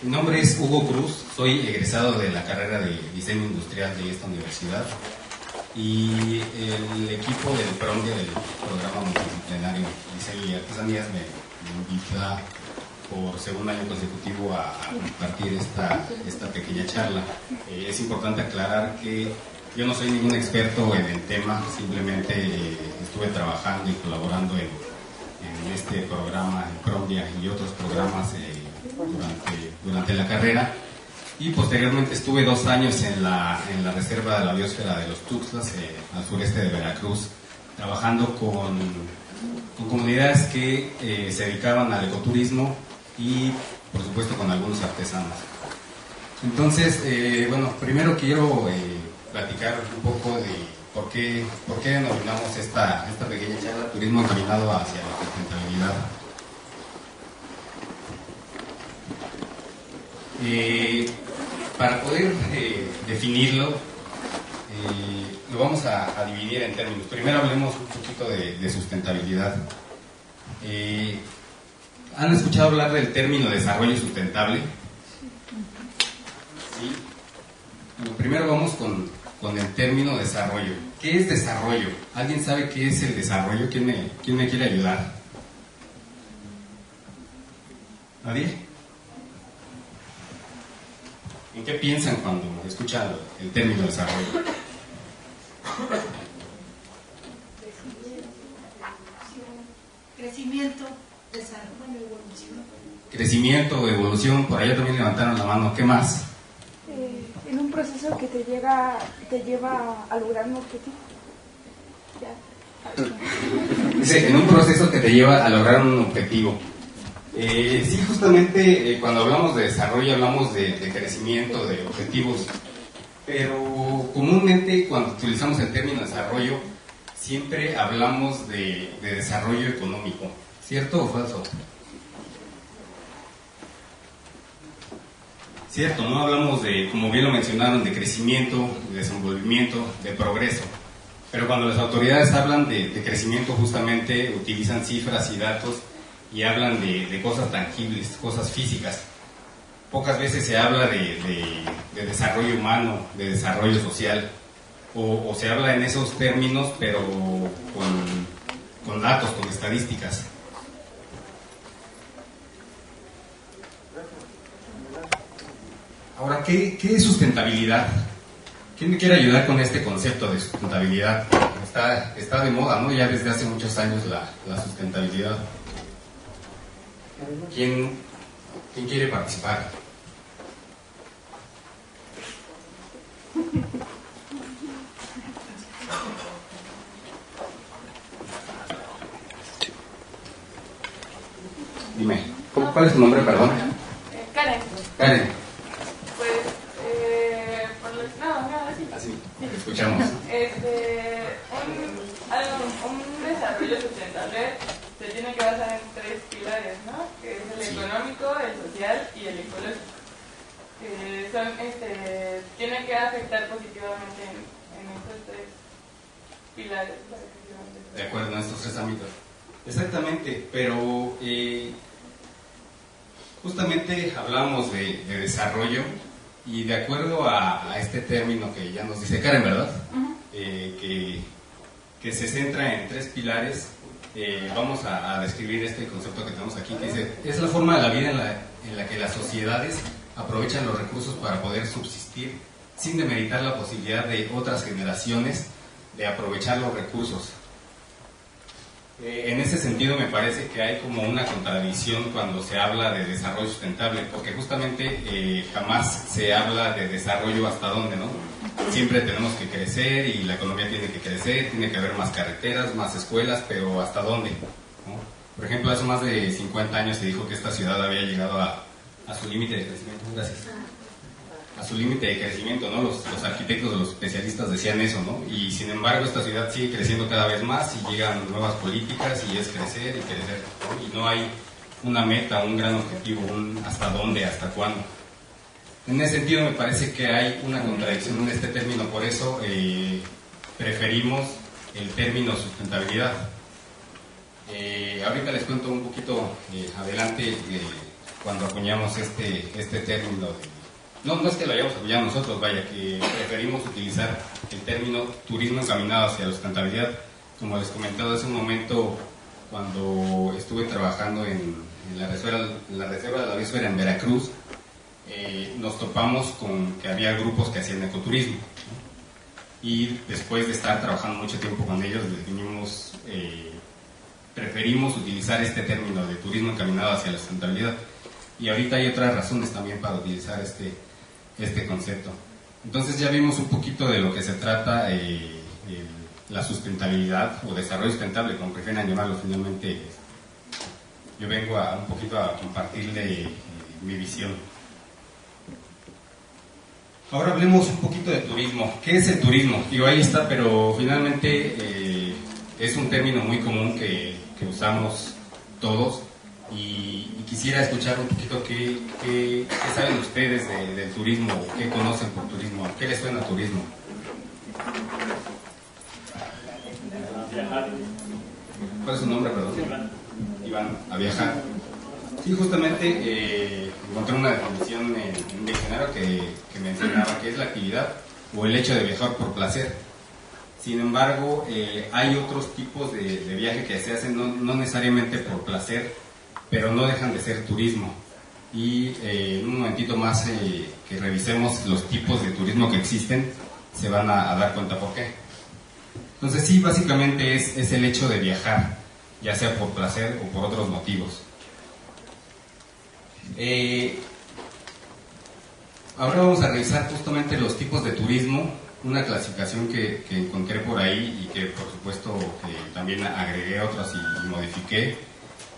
Mi nombre es Hugo Cruz, soy egresado de la carrera de Diseño Industrial de esta universidad y el equipo del PROMDIA, del Programa Multidisciplinario Diseño y Artesanías, me invita por segundo año consecutivo a compartir esta pequeña charla. Es importante aclarar que yo no soy ningún experto en el tema, simplemente estuve trabajando y colaborando en este programa, en PROMDIA y otros programas durante la carrera, y posteriormente estuve 2 años en la Reserva de la Biosfera de los Tuxtlas, al sureste de Veracruz, trabajando con comunidades que se dedicaban al ecoturismo y por supuesto con algunos artesanos. Entonces, bueno, primero quiero platicar un poco de por qué denominamos esta pequeña charla Turismo Encaminado hacia la Sustentabilidad. Para poder definirlo, lo vamos a dividir en términos. Primero hablemos un poquito de sustentabilidad. ¿Han escuchado hablar del término desarrollo sustentable? Sí. Bueno, primero vamos con el término desarrollo. ¿Qué es desarrollo? ¿Alguien sabe qué es el desarrollo? ¿Quién me quiere ayudar? ¿Nadie? ¿En qué piensan cuando escuchan el término desarrollo? Crecimiento, desarrollo, evolución. Crecimiento, evolución, por allá también levantaron la mano. ¿Qué más? En un proceso que te lleva a lograr un objetivo. Dice, en un proceso que te lleva a lograr un objetivo. Sí, justamente cuando hablamos de desarrollo hablamos de crecimiento, de objetivos, pero comúnmente cuando utilizamos el término desarrollo siempre hablamos de desarrollo económico, ¿cierto o falso? Cierto, no hablamos de, como bien lo mencionaron, de crecimiento, de desenvolvimiento, de progreso, pero cuando las autoridades hablan de crecimiento justamente utilizan cifras y datos y hablan de cosas tangibles, cosas físicas. Pocas veces se habla de desarrollo humano, de desarrollo social, o se habla en esos términos, pero con datos, con estadísticas. Ahora, ¿qué es sustentabilidad? ¿Quién me quiere ayudar con este concepto de sustentabilidad? Está de moda, ¿no? Ya desde hace muchos años la sustentabilidad. ¿Quién quiere participar? Dime, ¿cuál es tu nombre, perdón? Karen. Karen. Pues, por lo que nada, sí. Así, escuchamos. Un desarrollo sustentable se tiene que basar en 3 pilares, ¿no? Que es el económico, el social y el ecológico. Tiene que afectar positivamente en estos 3 pilares. De acuerdo, en estos 3 ámbitos. Exactamente, pero justamente hablamos de desarrollo y de acuerdo a este término que ya nos dice Karen, ¿verdad? Uh-huh. Que se centra en 3 pilares. Vamos a describir este concepto que tenemos aquí, que dice, es la forma de la vida en la que las sociedades aprovechan los recursos para poder subsistir sin demeritar la posibilidad de otras generaciones de aprovechar los recursos. En ese sentido me parece que hay como una contradicción cuando se habla de desarrollo sustentable, porque justamente jamás se habla de desarrollo hasta dónde, ¿no? Siempre tenemos que crecer y la economía tiene que crecer, tiene que haber más carreteras, más escuelas, pero ¿hasta dónde? ¿No? Por ejemplo, hace más de 50 años se dijo que esta ciudad había llegado a su límite de crecimiento. Gracias. A su límite de crecimiento, ¿no? Los arquitectos, los especialistas decían eso, ¿no? Y sin embargo esta ciudad sigue creciendo cada vez más y llegan nuevas políticas y es crecer y crecer, ¿no? Y no hay una meta, un gran objetivo, un hasta dónde, hasta cuándo. En ese sentido me parece que hay una contradicción en este término, por eso preferimos el término sustentabilidad. Ahorita les cuento un poquito adelante cuando acuñamos este término. No es que lo hayamos acuñado nosotros, vaya, que preferimos utilizar el término turismo encaminado hacia la sustentabilidad. Como les comentaba hace un momento, cuando estuve trabajando en la reserva de la biosfera en Veracruz, nos topamos con que había grupos que hacían ecoturismo, ¿no? Y después de estar trabajando mucho tiempo con ellos, definimos, preferimos utilizar este término de turismo encaminado hacia la sustentabilidad. Y ahorita hay otras razones también para utilizar este concepto. Entonces ya vimos un poquito de lo que se trata la sustentabilidad o desarrollo sustentable, como prefieren llamarlo. Finalmente yo vengo un poquito a compartirle mi visión. Ahora hablemos un poquito de turismo. ¿Qué es el turismo? Digo, ahí está, pero finalmente es un término muy común que usamos todos, y quisiera escuchar un poquito qué saben ustedes del turismo, qué conocen por turismo, qué les suena turismo. ¿Cuál es su nombre, perdón? Iván, a viajar. Sí, justamente encontré una definición en un diccionario que mencionaba que es la actividad o el hecho de viajar por placer. Sin embargo, hay otros tipos de viaje que se hacen no necesariamente por placer, pero no dejan de ser turismo. Y en un momentito más que revisemos los tipos de turismo que existen, se van a dar cuenta por qué. Entonces sí, básicamente es el hecho de viajar, ya sea por placer o por otros motivos. Ahora vamos a revisar justamente los tipos de turismo, una clasificación que encontré por ahí y que por supuesto que también agregué otras y modifiqué.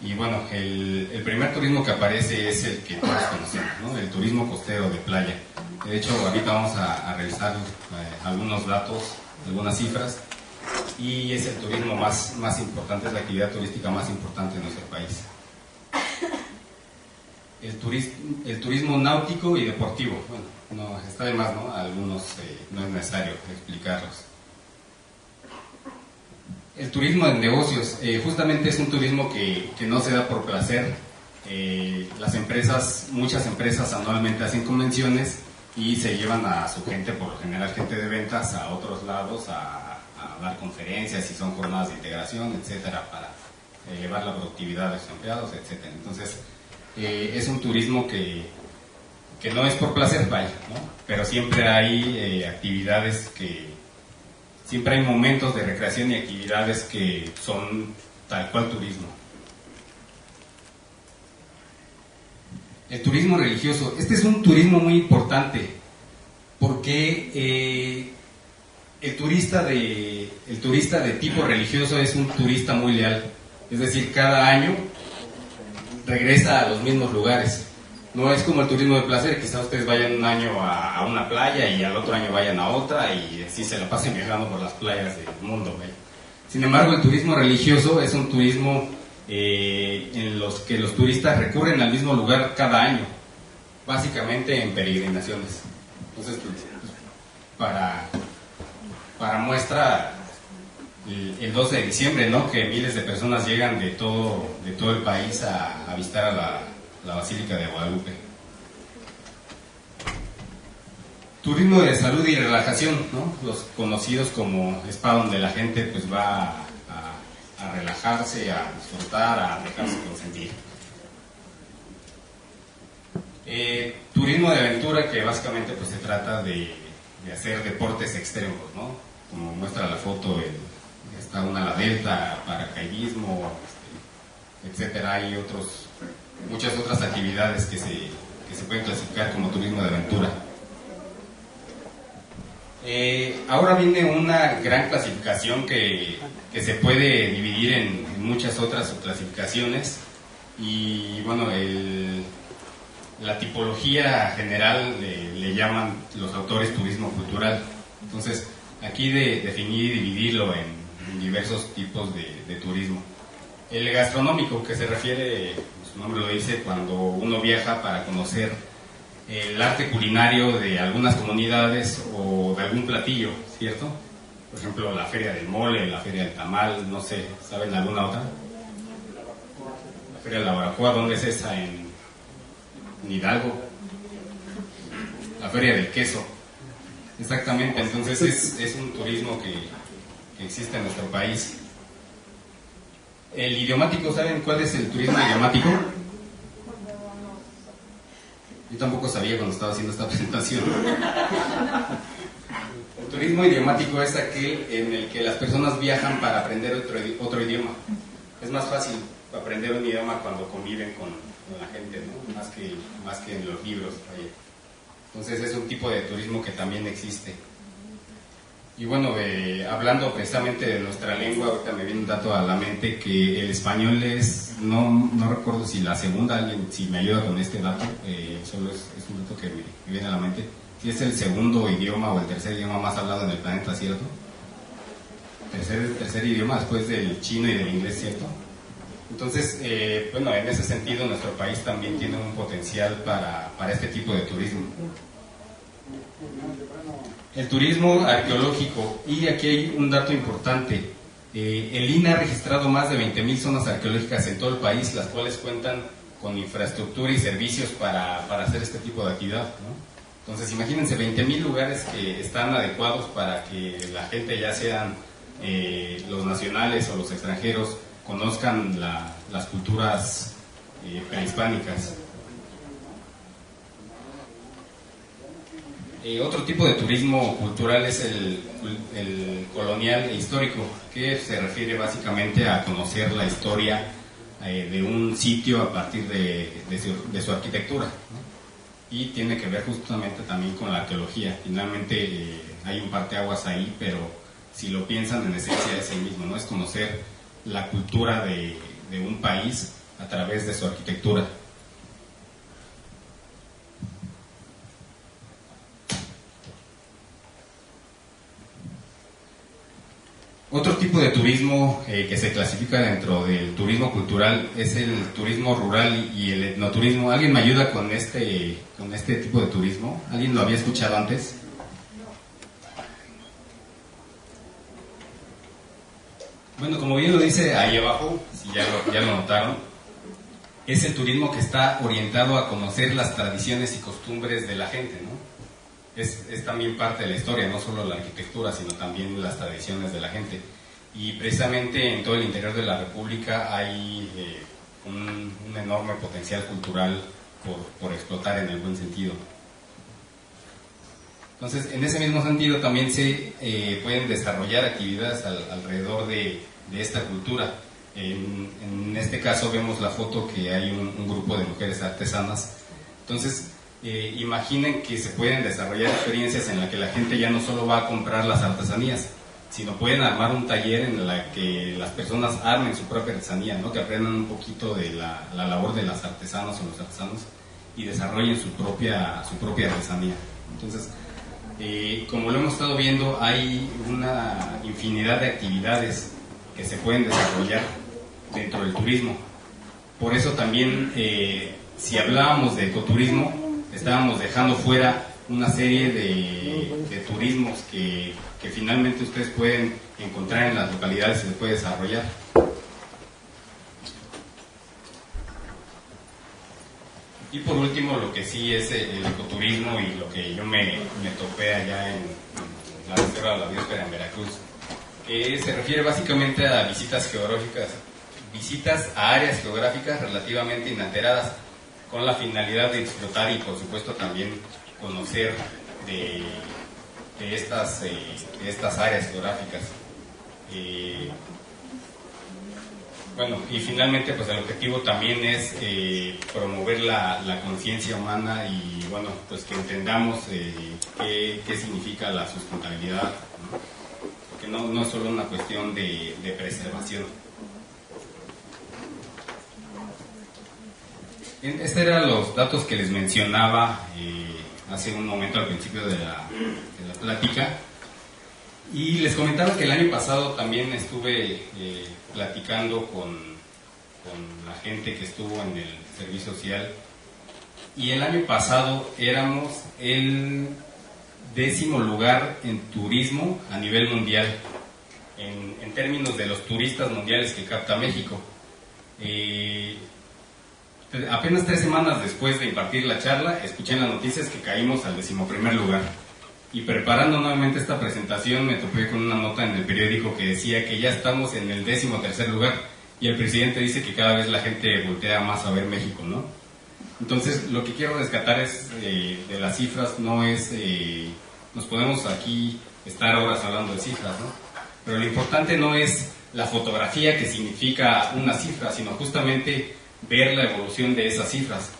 Y bueno, el primer turismo que aparece es el que todos conocemos, ¿no? El turismo costero de playa. De hecho, ahorita vamos a revisar algunos datos, algunas cifras, y es el turismo más importante, es la actividad turística más importante en nuestro país. El turismo náutico y deportivo, bueno, no está de más, ¿no? Algunos no es necesario explicarlos. El turismo de negocios, justamente es un turismo que no se da por placer. Muchas empresas anualmente hacen convenciones y se llevan a su gente, por lo general gente de ventas, a otros lados a dar conferencias, si son jornadas de integración, etcétera, para elevar la productividad de sus empleados, etcétera. Entonces, es un turismo que no es por placer, vaya, ¿no? Pero siempre hay actividades siempre hay momentos de recreación y actividades que son tal cual turismo. El turismo religioso, este es un turismo muy importante porque el turista de tipo religioso es un turista muy leal, es decir, cada año regresa a los mismos lugares. No es como el turismo de placer, quizás ustedes vayan un año a una playa y al otro año vayan a otra y así se la pasen viajando por las playas del mundo, ¿ve? Sin embargo, el turismo religioso es un turismo en los que los turistas recurren al mismo lugar cada año, básicamente en peregrinaciones. Entonces, para muestra, el 12 de diciembre, ¿no? Que miles de personas llegan de todo el país a visitar a la Basílica de Guadalupe. Turismo de salud y relajación, ¿no? Los conocidos como spa, donde la gente pues va a relajarse, a disfrutar, a dejarse consentir. Turismo de aventura, que básicamente pues se trata de hacer deportes extremos, ¿no? Como muestra la foto, está una la delta, paracaidismo, etcétera. Hay muchas otras actividades que se pueden clasificar como turismo de aventura. Ahora viene una gran clasificación que se puede dividir en muchas otras subclasificaciones, y bueno, la tipología general le llaman los autores turismo cultural. Entonces aquí definir y dividirlo en diversos tipos de turismo. El gastronómico, que se refiere, su nombre lo dice, cuando uno viaja para conocer el arte culinario de algunas comunidades o de algún platillo, ¿cierto? Por ejemplo, la feria del mole, la feria del tamal, no sé, ¿saben alguna otra? La feria de la barbacoa, ¿dónde es esa? en Hidalgo, la Feria del Queso. Exactamente, entonces es un turismo que existe en nuestro país. El idiomático, ¿saben cuál es el turismo idiomático? Yo tampoco sabía cuando estaba haciendo esta presentación. El turismo idiomático es aquel en el que las personas viajan para aprender otro idioma. Es más fácil aprender un idioma cuando conviven con la gente, ¿no? Más que en los libros. Entonces es un tipo de turismo que también existe. Y bueno, hablando precisamente de nuestra lengua, ahorita me viene un dato a la mente que el español es, no recuerdo si la segunda, alguien si me ayuda con este dato, solo es un dato que me viene a la mente, si es el segundo idioma o el tercer idioma más hablado en el planeta, ¿cierto? Tercer idioma después del chino y del inglés, ¿cierto? Entonces, bueno, en ese sentido nuestro país también tiene un potencial para este tipo de turismo. El turismo arqueológico, y aquí hay un dato importante, el INAH ha registrado más de 20.000 zonas arqueológicas en todo el país, las cuales cuentan con infraestructura y servicios para hacer este tipo de actividad, ¿no? Entonces imagínense 20.000 lugares que están adecuados para que la gente, ya sean los nacionales o los extranjeros, conozcan las culturas prehispánicas. Otro tipo de turismo cultural es el colonial e histórico, que se refiere básicamente a conocer la historia de un sitio a partir de su arquitectura, ¿no? Y tiene que ver justamente también con la arqueología. Finalmente hay un parteaguas ahí, pero si lo piensan, en esencia es el mismo, ¿no? Es conocer la cultura de un país a través de su arquitectura. Otro tipo de turismo que se clasifica dentro del turismo cultural es el turismo rural y el etnoturismo. ¿Alguien me ayuda con este tipo de turismo? ¿Alguien lo había escuchado antes? Bueno, como bien lo dice ahí abajo, si ya lo notaron, es el turismo que está orientado a conocer las tradiciones y costumbres de la gente, ¿no? Es también parte de la historia, no solo la arquitectura, sino también las tradiciones de la gente. Y precisamente en todo el interior de la República hay un enorme potencial cultural por explotar en el buen sentido. Entonces, en ese mismo sentido también se pueden desarrollar actividades alrededor de esta cultura. En este caso vemos la foto que hay un grupo de mujeres artesanas. Entonces, imaginen que se pueden desarrollar experiencias en las que la gente ya no solo va a comprar las artesanías, sino pueden armar un taller en la que las personas armen su propia artesanía, ¿no? Que aprendan un poquito de la labor de las artesanas o los artesanos y desarrollen su propia artesanía. Entonces, como lo hemos estado viendo, hay una infinidad de actividades que se pueden desarrollar dentro del turismo. Por eso también, si hablábamos de ecoturismo, estábamos dejando fuera una serie de turismos que finalmente ustedes pueden encontrar en las localidades y se puede desarrollar. Y por último, lo que sí es el ecoturismo y lo que yo me topé allá en la Reserva de la Biosfera en Veracruz, que se refiere básicamente a visitas geográficas, visitas a áreas geográficas relativamente inalteradas, con la finalidad de disfrutar y por supuesto también conocer de estas áreas geográficas. Bueno, y finalmente pues el objetivo también es promover la conciencia humana y bueno, pues que entendamos qué significa la sustentabilidad, ¿no? Porque no es solo una cuestión de preservación. Estos eran los datos que les mencionaba hace un momento al principio de la plática. Y les comentaba que el año pasado también estuve platicando con la gente que estuvo en el servicio social. Y el año pasado éramos el 10º lugar en turismo a nivel mundial, en términos de los turistas mundiales que capta México. Apenas 3 semanas después de impartir la charla, escuché en las noticias que caímos al 11º lugar. Y preparando nuevamente esta presentación, me topé con una nota en el periódico que decía que ya estamos en el 13º lugar. Y el presidente dice que cada vez la gente voltea más a ver México, ¿no? Entonces, lo que quiero rescatar es de las cifras, no es... nos podemos aquí estar horas hablando de cifras, ¿no? Pero lo importante no es la fotografía que significa una cifra, sino justamente ver la evolución de esas cifras.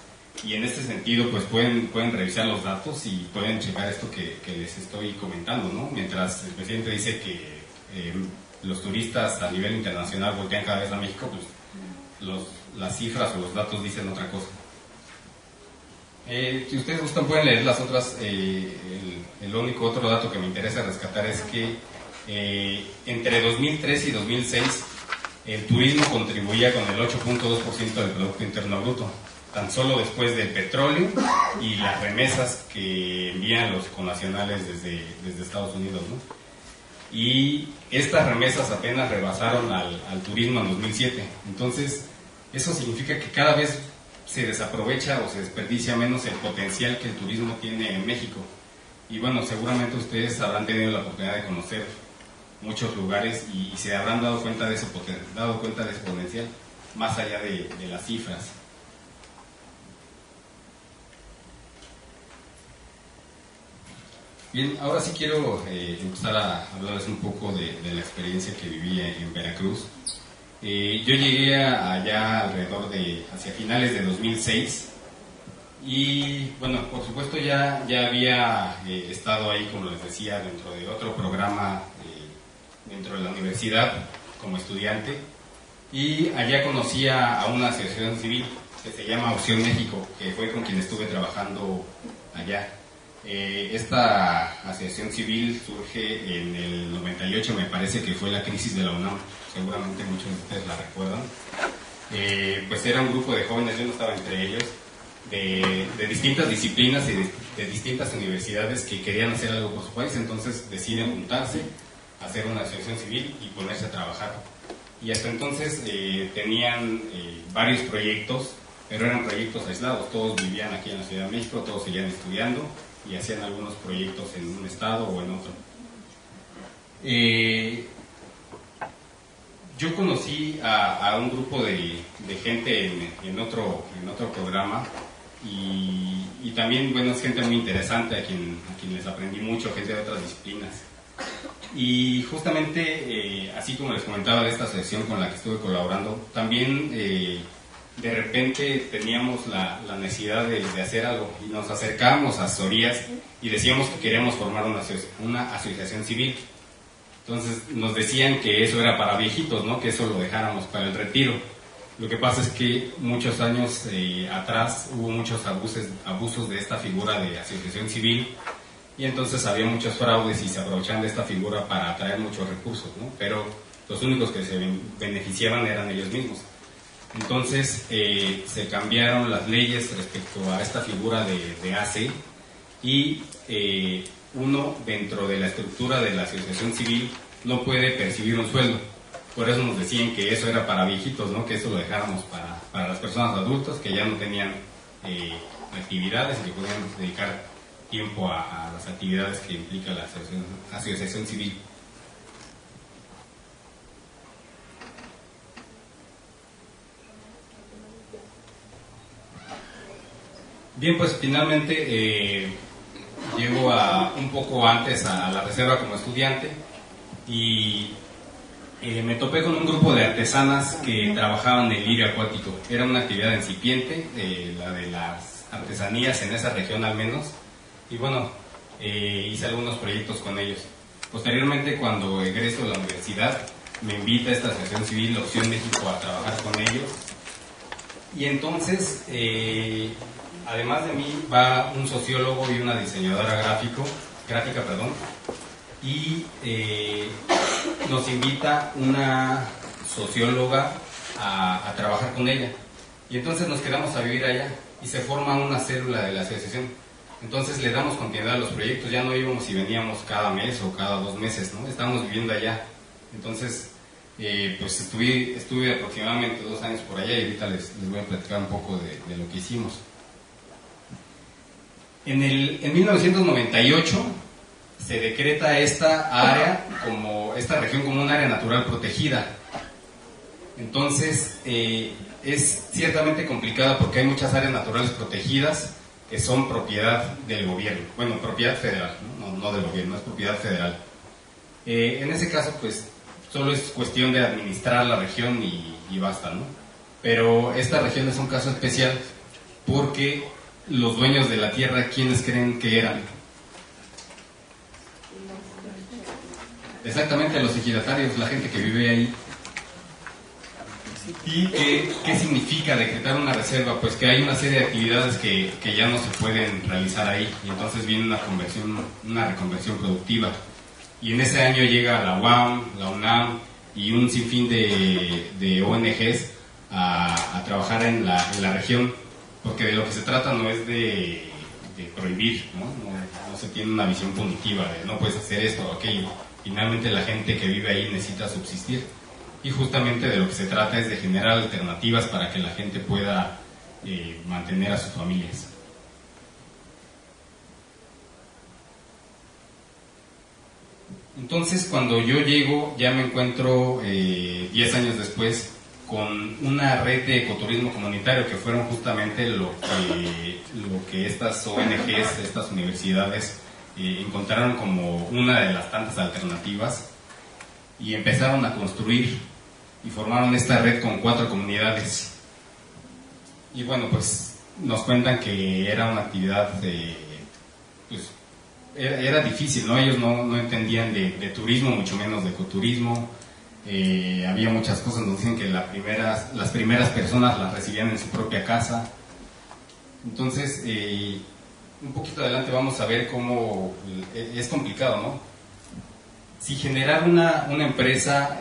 Y en este sentido, pues pueden revisar los datos y pueden checar esto que les estoy comentando, ¿no? Mientras el presidente dice que los turistas a nivel internacional voltean cada vez a México, pues las cifras o los datos dicen otra cosa. Si ustedes gustan pueden leer las otras. El único otro dato que me interesa rescatar es que entre 2003 y 2006 el turismo contribuía con el 8.2% del Producto Interno Bruto, tan solo después del petróleo y las remesas que envían los connacionales desde Estados Unidos, ¿no? Y estas remesas apenas rebasaron al turismo en 2007. Entonces, eso significa que cada vez se desaprovecha o se desperdicia menos el potencial que el turismo tiene en México. Y bueno, seguramente ustedes habrán tenido la oportunidad de conocer muchos lugares y se habrán dado cuenta de ese potencial, más allá de las cifras. Bien, ahora sí quiero empezar a hablarles un poco de la experiencia que viví en Veracruz. Yo llegué allá alrededor hacia finales de 2006 y bueno, por supuesto ya había estado ahí, como les decía, dentro de otro programa dentro de la universidad como estudiante, y allá conocí a una asociación civil que se llama Opción México, que fue con quien estuve trabajando allá. Esta asociación civil surge en el 98, me parece que fue la crisis de la UNAM, seguramente muchos de ustedes la recuerdan. Pues era un grupo de jóvenes, yo no estaba entre ellos, de distintas disciplinas y de distintas universidades que querían hacer algo por su país, entonces deciden juntarse, hacer una asociación civil y ponerse a trabajar. Y hasta entonces tenían varios proyectos, pero eran proyectos aislados, todos vivían aquí en la Ciudad de México, todos seguían estudiando y hacían algunos proyectos en un estado o en otro. Yo conocí a un grupo de gente en otro programa y también, bueno, es gente muy interesante a quien les aprendí mucho, gente de otras disciplinas. Y justamente, así como les comentaba de esta asociación con la que estuve colaborando, también de repente teníamos la necesidad de hacer algo y nos acercábamos a asesorías y decíamos que queríamos formar una asociación civil. Entonces nos decían que eso era para viejitos, ¿no? Que eso lo dejáramos para el retiro. Lo que pasa es que muchos años atrás hubo muchos abusos de esta figura de asociación civil, y entonces había muchos fraudes y se aprovechaban de esta figura para atraer muchos recursos, ¿no? Pero los únicos que se beneficiaban eran ellos mismos. Entonces se cambiaron las leyes respecto a esta figura de AC y uno dentro de la estructura de la asociación civil no puede percibir un sueldo. Por eso nos decían que eso era para viejitos, ¿no? Que eso lo dejáramos para las personas adultas que ya no tenían actividades y que podían dedicar tiempo a las actividades que implica la asociación civil. Bien, pues finalmente llego un poco antes a la reserva como estudiante y me topé con un grupo de artesanas que trabajaban en el lirio acuático. Era una actividad incipiente, la de las artesanías en esa región al menos, y bueno, hice algunos proyectos con ellos. Posteriormente, cuando egreso de la universidad, me invita esta asociación civil Opción México a trabajar con ellos, y entonces además de mí va un sociólogo y una diseñadora gráfica, y nos invita una socióloga a trabajar con ella, y entonces nos quedamos a vivir allá y se forma una célula de la asociación. Entonces le damos continuidad a los proyectos, ya no íbamos y veníamos cada mes o cada 2 meses, ¿no? Estábamos viviendo allá. Entonces pues estuve aproximadamente 2 años por allá y ahorita les voy a platicar un poco de lo que hicimos. En 1998 se decreta esta región como un área natural protegida. Entonces es ciertamente complicada porque hay muchas áreas naturales protegidas que son propiedad del gobierno, bueno, propiedad federal, no del gobierno, es propiedad federal. En ese caso, pues solo es cuestión de administrar la región y basta, ¿no? Pero esta región es un caso especial porque los dueños de la tierra, ¿quiénes creen que eran? Exactamente, los ejidatarios, la gente que vive ahí. ¿Y qué significa decretar una reserva? Pues que hay una serie de actividades que ya no se pueden realizar ahí, y entonces viene una reconversión productiva. Y en ese año llega la UAM, la UNAM y un sinfín de ONGs a trabajar en la región, porque de lo que se trata no es de prohibir, no se tiene una visión punitiva de no puedes hacer esto o aquello. Finalmente la gente que vive ahí necesita subsistir, y justamente de lo que se trata es de generar alternativas para que la gente pueda mantener a sus familias. Entonces, cuando yo llego, ya me encuentro 10 años después con una red de ecoturismo comunitario, que fueron justamente lo que estas ONGs, estas universidades, encontraron como una de las tantas alternativas, y empezaron a construir y formaron esta red con 4 comunidades. Y bueno, pues nos cuentan que era una actividad pues era difícil, ¿no? Ellos no entendían de turismo, mucho menos de ecoturismo. Había muchas cosas, nos dicen que las primeras personas las recibían en su propia casa. Entonces, un poquito adelante vamos a ver cómo es complicado, ¿no? Si generar una empresa,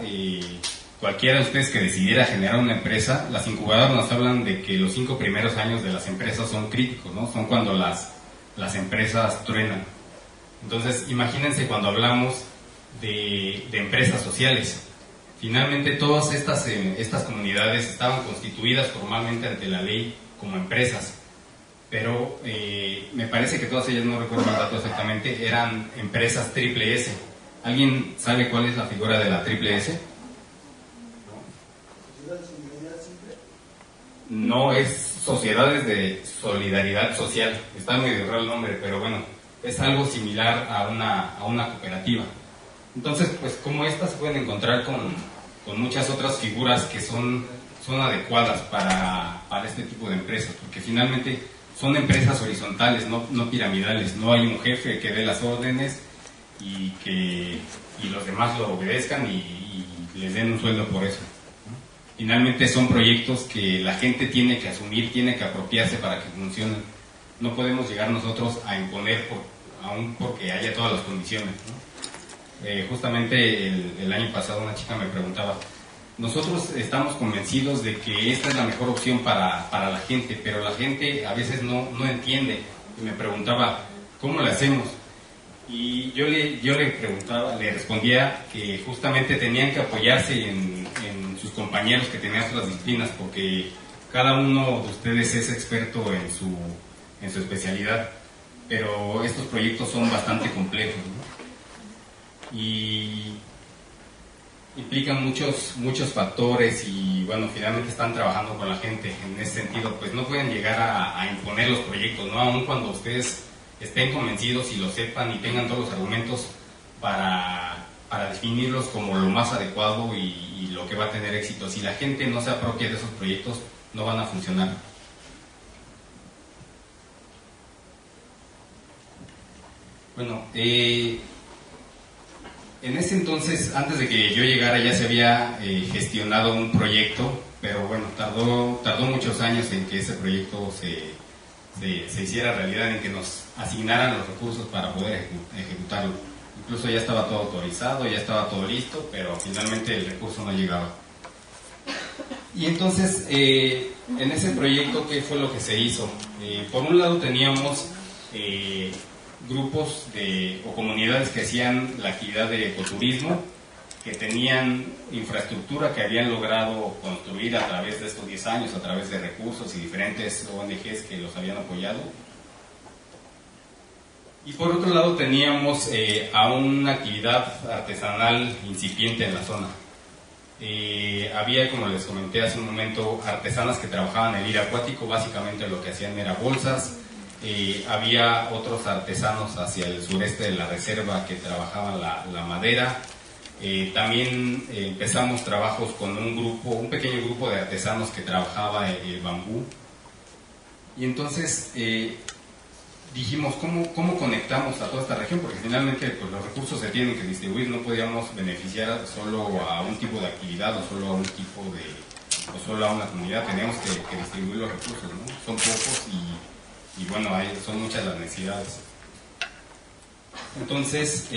cualquiera de ustedes que decidiera generar una empresa, las incubadoras nos hablan de que los 5 primeros años de las empresas son críticos, ¿no? Son cuando las empresas truenan. Entonces, imagínense cuando hablamos de empresas sociales. Finalmente, todas estas comunidades estaban constituidas formalmente ante la ley como empresas, pero me parece que todas ellas, no recuerdo el dato exactamente, eran empresas triple S. ¿Alguien sabe cuál es la figura de la triple S? No, es Sociedades de Solidaridad Social. Está medio raro el nombre, pero bueno, es algo similar a una cooperativa. Entonces, pues como estas se pueden encontrar con muchas otras figuras que son adecuadas para este tipo de empresas, porque finalmente son empresas horizontales, no piramidales. No hay un jefe que dé las órdenes y los demás lo obedezcan y les den un sueldo por eso. Finalmente son proyectos que la gente tiene que asumir, tiene que apropiarse para que funcionen. No podemos llegar nosotros a imponer aún porque haya todas las condiciones, ¿no? Justamente el año pasado una chica me preguntaba, nosotros estamos convencidos de que esta es la mejor opción para la gente, pero la gente a veces no entiende, y me preguntaba, ¿cómo le hacemos? Y yo le respondía que justamente tenían que apoyarse en sus compañeros que tenían otras disciplinas, porque cada uno de ustedes es experto en su especialidad, pero estos proyectos son bastante complejos, ¿no? Y implican muchos factores y bueno, finalmente están trabajando con la gente. En ese sentido, pues no pueden llegar a imponer los proyectos, ¿no? Aun cuando ustedes estén convencidos y lo sepan y tengan todos los argumentos para definirlos como lo más adecuado y lo que va a tener éxito. Si la gente no se apropia de esos proyectos, no van a funcionar. Bueno, en ese entonces, antes de que yo llegara, ya se había gestionado un proyecto, pero bueno, tardó muchos años en que ese proyecto se hiciera realidad, en que nos asignaran los recursos para poder ejecutarlo. Incluso ya estaba todo autorizado, ya estaba todo listo, pero finalmente el recurso no llegaba. Y entonces, en ese proyecto, ¿qué fue lo que se hizo? Por un lado teníamos grupos o comunidades que hacían la actividad de ecoturismo, que tenían infraestructura que habían logrado construir a través de estos 10 años, a través de recursos y diferentes ONGs que los habían apoyado. Y por otro lado teníamos a una actividad artesanal incipiente en la zona. Había, como les comenté hace un momento, artesanas que trabajaban en el hilo acuático. Básicamente lo que hacían era bolsas. Había otros artesanos hacia el sureste de la reserva que trabajaban la madera. También empezamos trabajos con un pequeño grupo de artesanos que trabajaba el bambú. Y entonces dijimos, ¿cómo conectamos a toda esta región? Porque finalmente pues, los recursos se tienen que distribuir, no podíamos beneficiar solo a un tipo de actividad o solo a un tipo de, o solo a una comunidad, teníamos que distribuir los recursos, ¿no? Son pocos y bueno, son muchas las necesidades. Entonces,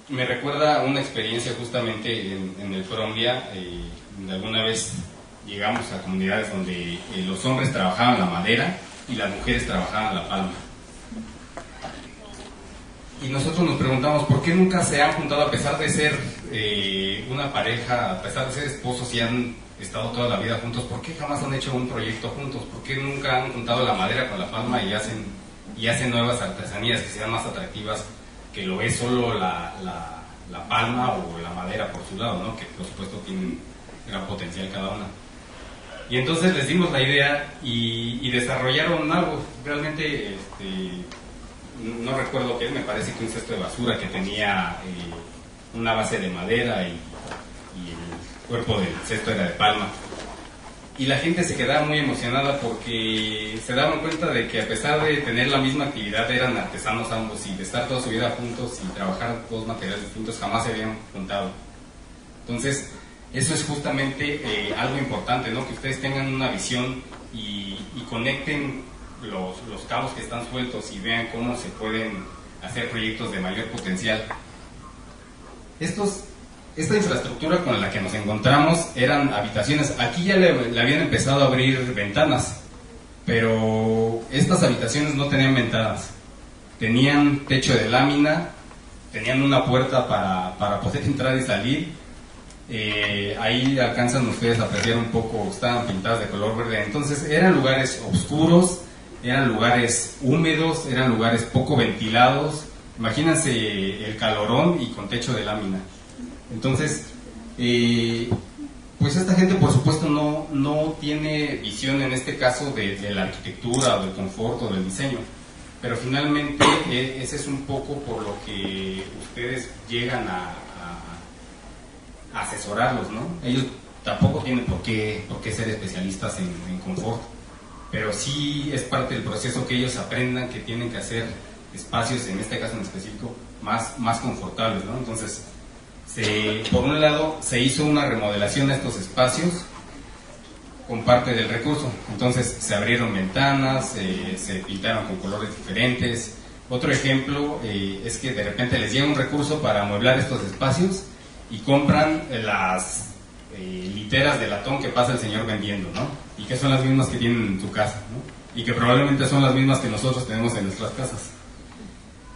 me recuerda una experiencia justamente en el Prombia. Alguna vez llegamos a comunidades donde los hombres trabajaban la madera y las mujeres trabajaban la palma. Y nosotros nos preguntamos por qué nunca se han juntado, a pesar de ser una pareja, a pesar de ser esposos y han estado toda la vida juntos, ¿por qué jamás han hecho un proyecto juntos? ¿Por qué nunca han juntado la madera con la palma y hacen nuevas artesanías que sean más atractivas que lo es solo la palma o la madera por su lado, ¿no? Que por supuesto tienen gran potencial cada una? Y entonces les dimos la idea y desarrollaron algo. Realmente, no recuerdo qué es, me parece que un cesto de basura que tenía una base de madera y el cuerpo del cesto era de palma. Y la gente se quedaba muy emocionada porque se daban cuenta de que a pesar de tener la misma actividad eran artesanos ambos y de estar toda su vida juntos y trabajar dos materiales distintos jamás se habían juntado. Entonces, eso es justamente algo importante, ¿no? Que ustedes tengan una visión y conecten los cabos que están sueltos y vean cómo se pueden hacer proyectos de mayor potencial. Esta infraestructura con la que nos encontramos eran habitaciones. Aquí ya le habían empezado a abrir ventanas, pero estas habitaciones no tenían ventanas. Tenían techo de lámina, tenían una puerta para poder entrar y salir. Ahí alcanzan ustedes a apreciar un poco, estaban pintadas de color verde. Entonces eran lugares oscuros, eran lugares húmedos, eran lugares poco ventilados. Imagínense el calorón y con techo de lámina. Entonces, pues esta gente por supuesto no tiene visión en este caso de la arquitectura, del confort o del diseño, pero finalmente ese es un poco por lo que ustedes llegan a asesorarlos, ¿no? Ellos tampoco tienen por qué ser especialistas en confort, pero sí es parte del proceso que ellos aprendan que tienen que hacer espacios, en este caso en específico, más confortables, ¿no? Entonces, por un lado, se hizo una remodelación de estos espacios con parte del recurso. Entonces, se abrieron ventanas, se pintaron con colores diferentes. Otro ejemplo es que de repente les llega un recurso para amueblar estos espacios y compran las literas de latón que pasa el señor vendiendo, ¿no? Y que son las mismas que tienen en su casa, ¿no? Y que probablemente son las mismas que nosotros tenemos en nuestras casas.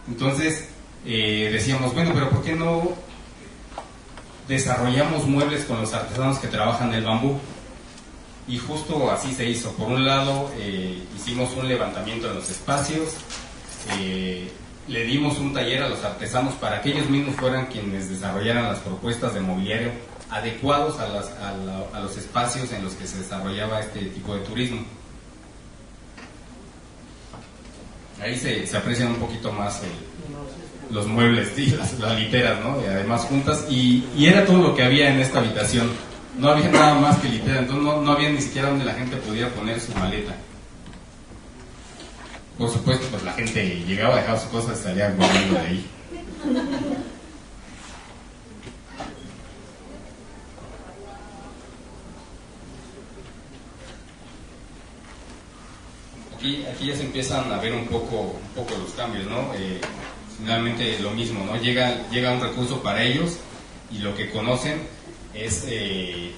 Entonces, decíamos, bueno, pero ¿por qué no desarrollamos muebles con los artesanos que trabajan el bambú? Y justo así se hizo. Por un lado, hicimos un levantamiento de los espacios, le dimos un taller a los artesanos para que ellos mismos fueran quienes desarrollaran las propuestas de mobiliario adecuados a los espacios en los que se desarrollaba este tipo de turismo. Ahí se aprecian un poquito más los muebles, sí, las literas, ¿no? Y además juntas, y era todo lo que había en esta habitación. No había nada más que litera, entonces no había ni siquiera donde la gente podía poner su maleta. Por supuesto, pues la gente llegaba, dejaba sus cosas y salía volviendo de ahí. Aquí ya se empiezan a ver un poco los cambios, ¿no? Finalmente lo mismo, ¿no? Llega un recurso para ellos y lo que conocen es el